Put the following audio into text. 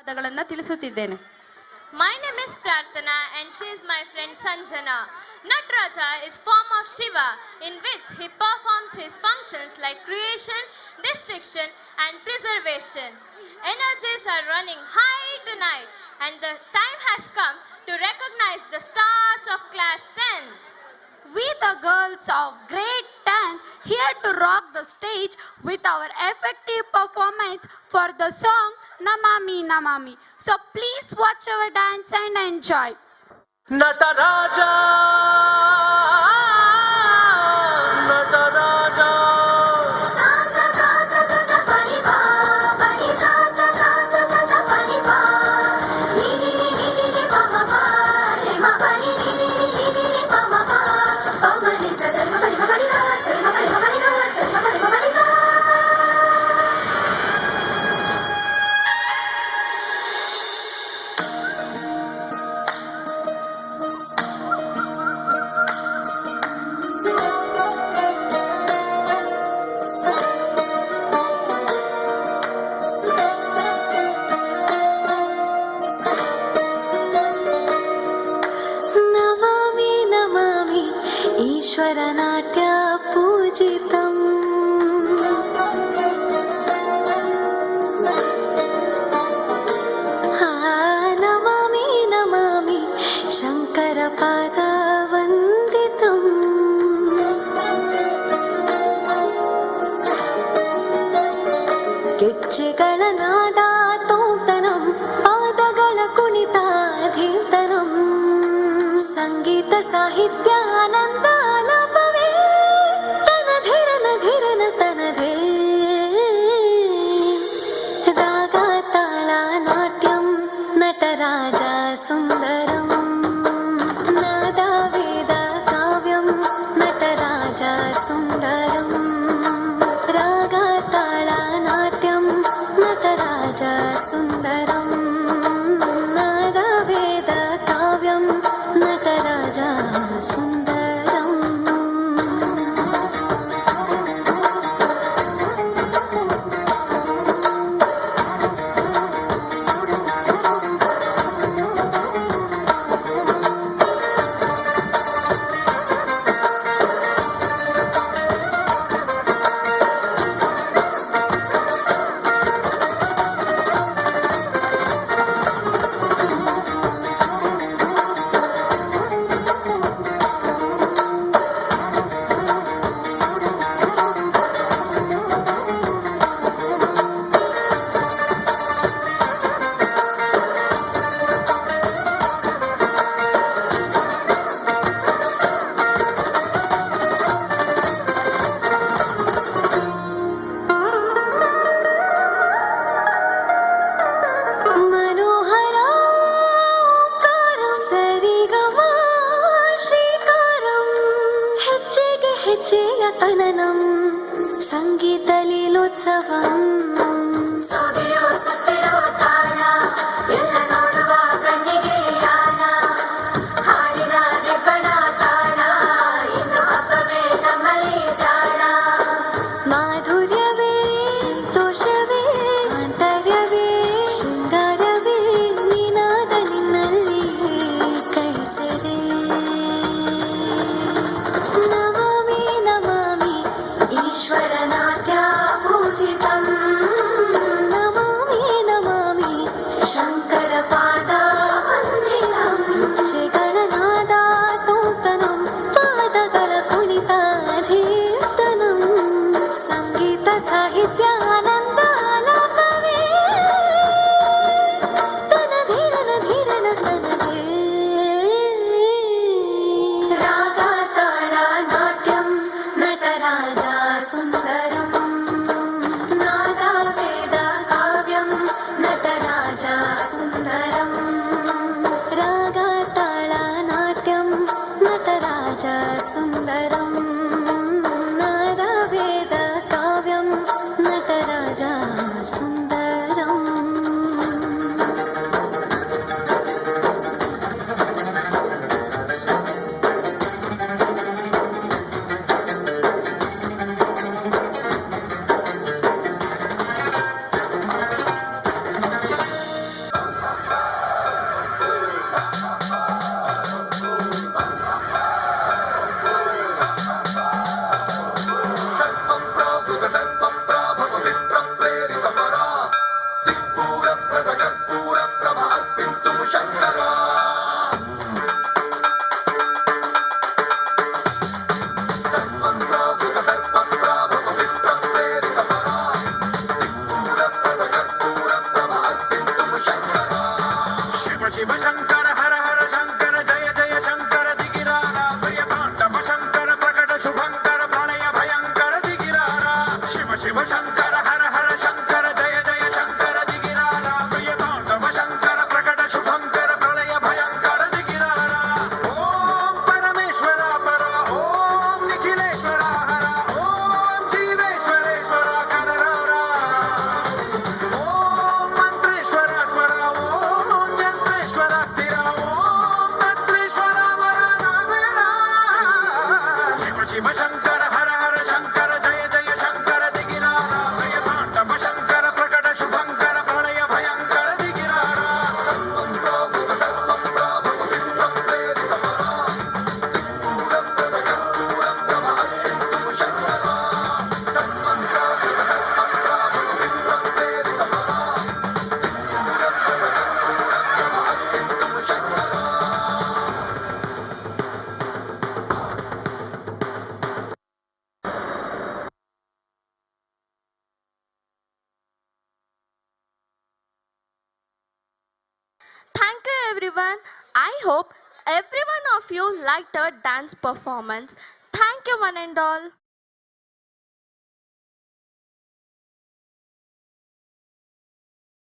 ಪದಗಳನ್ನು ತಿಳಿಸುತ್ತಿದ್ದೇನೆ. My name is Prarthana and she is my friend Sanjana. Nataraja is form of Shiva in which he performs his functions like creation, destruction and preservation. Energies are running high tonight and the time has come to recognize the stars of class 10th. We the girls of grade 10 here to rock the stage with our effective performance for the song Namami Namami. So please watch our dance and enjoy. Nataraja, Nataraja. Sa sa sa sa sa sa pani pa, pani sa sa sa sa sa sa pani pa. Ni ni ni ni ni ni pa ma pa, re ma pa ni ni ni ni ni ni ni pa ma pa. Pa ma ni sa sa ma pa ni ma pa ni da, sa ma pa ni ma pa ni da, sa ma pa ni ma pa ni sa. ನಮಾಮಿ ನಮಾಮಿ ಈಶ್ವರ ನಾಟ್ಯ ಪೂಜಿತಂ ನಮಾಮಿ ನಮಾಮಿ ಶಂಕರ ಪಾದ ವಂದಿತಂ ಗೆಜ್ಜೆಗಳ ನಾದ ತೋಂತನಂ ಪಾದಗಳ ಕುಣಿತ ಧೀಂತನಂ ಸಂಗೀತ ಸಾಹಿತ್ಯ ಆನಂದ ಆಲಾಪವೇ ತನಧಿರನ ಧಿರನ ತನಧೇ ರಾಗ ತಾಳ ನಾಟ್ಯಂ ನಟರಾಜ ಸುಂದರಂ ನಾದ ವೇದ ಕಾವ್ಯಂ ನಟರಾಜ ಸುಂದರಂ ರಾಗ ತಾಳ ನಾಟ್ಯಂ ನಟರಾಜ ಸುಂದರಂ ನಾದ ವೇದ ಕಾವ್ಯಂ ನಟರಾಜ ಸುಂದರಂ. ಮನೋಹರ ಓಂಕಾರಂ ಸರಿಗಮ ಶ್ರೀಕಾರಂ ಹೆಜ್ಜೆಗೆ ಹೆಜ್ಜೆಯ ತನನಂ ಸಂಗೀತ ಲೀಲೋತ್ಸವಂ ಸೋದೆಯೋ ಸತ್ತಿರೋ ತಾಣ ಎಲ್ಲ ನೋಡುವ ಕಣ್ಣಿಗೆ ಯಾನ ಹಾಡಿನ ಗೆಬ್ಬಣ ತಾಣ ಇಂದು ಹಬ್ಬವೇ ನಮ್ಮಲ್ಲಿ ಜಾಣ ಮಾಧುರ್ಯವೇ ದೋಷವೇ ಆಂತರ್ಯವೇ ಶೃಂಗಾರವೇ ನಿನಾದ ನಿನ್ನಲ್ಲಿ ಕೈಸರೆ ನಮಾಮಿ ನಮಾಮಿ ಈಶ್ವರ ನಾಟ್ಯ ಪೂಜಿತಂ ನಮಾಮಿ ನಮಾಮಿ ಶಂಕರ ಶಿವ ಶಂಕರ ಹರ ಹರ ಶಂಕರ ಜಯ ಜಯ ಶಂಕರ ದಿಗಿರಾರ ಪ್ರಿಯ ತಾಂಡವ ಶಂಕರ ಪ್ರಕಟ ಶುಭಂಕರ ಪ್ರಳಯ ಭಯಂಕರ ದಿಗಿರಾರ ಶಿವ ಶಿವ ಶಂಕರ ಹರ ಹರ ಶಂಕರ ಜಯ ಜಯ ಶಂಕರ ದಿಗಿರಾರ ಪ್ರಿಯ ತಾಂಡವ ಶಂಕರ ಪ್ರಕಟ ಶುಭಂಕರ ಪ್ರಳಯ ಭಯಂಕರ ದಿಗಿರಾರ ಓಂ ಪರಮೇಶ್ವರ ಪರ ಓಂ ನಿಖಿಲೇಶ್ವರ ಹರ ಓಂ ಜೀವೇಶ್ವರೇಶ್ವರ ಕರರಾರ ಓಂ ಮಂತ್ರೇಶ್ವರ ಸ್ವರ ಓಂ ಯಂತ್ರೇಶ್ವರ ಸ್ಥಿರ ಓಂ ತತ್ರೇಶ್ವರ ವರ ನಾಗರ ಶಿವ ಶಿವ ಶಂಕರ ಹರ ಹರ ಶಂಕರ ಜಯ ಜಯ ಶಂಕರ ದಿಗಿರಾರ ಪ್ರಿಯ ತಾಂಡವ ಶಂಕರ ಪ್ರಕಟ ಶುಭಂಕರ ಪ್ರಳಯ ಭಯಂಕರ ದಿಗಿರಾರ Thank you everyone. I hope every one of you liked our dance performance. Thank you one and all.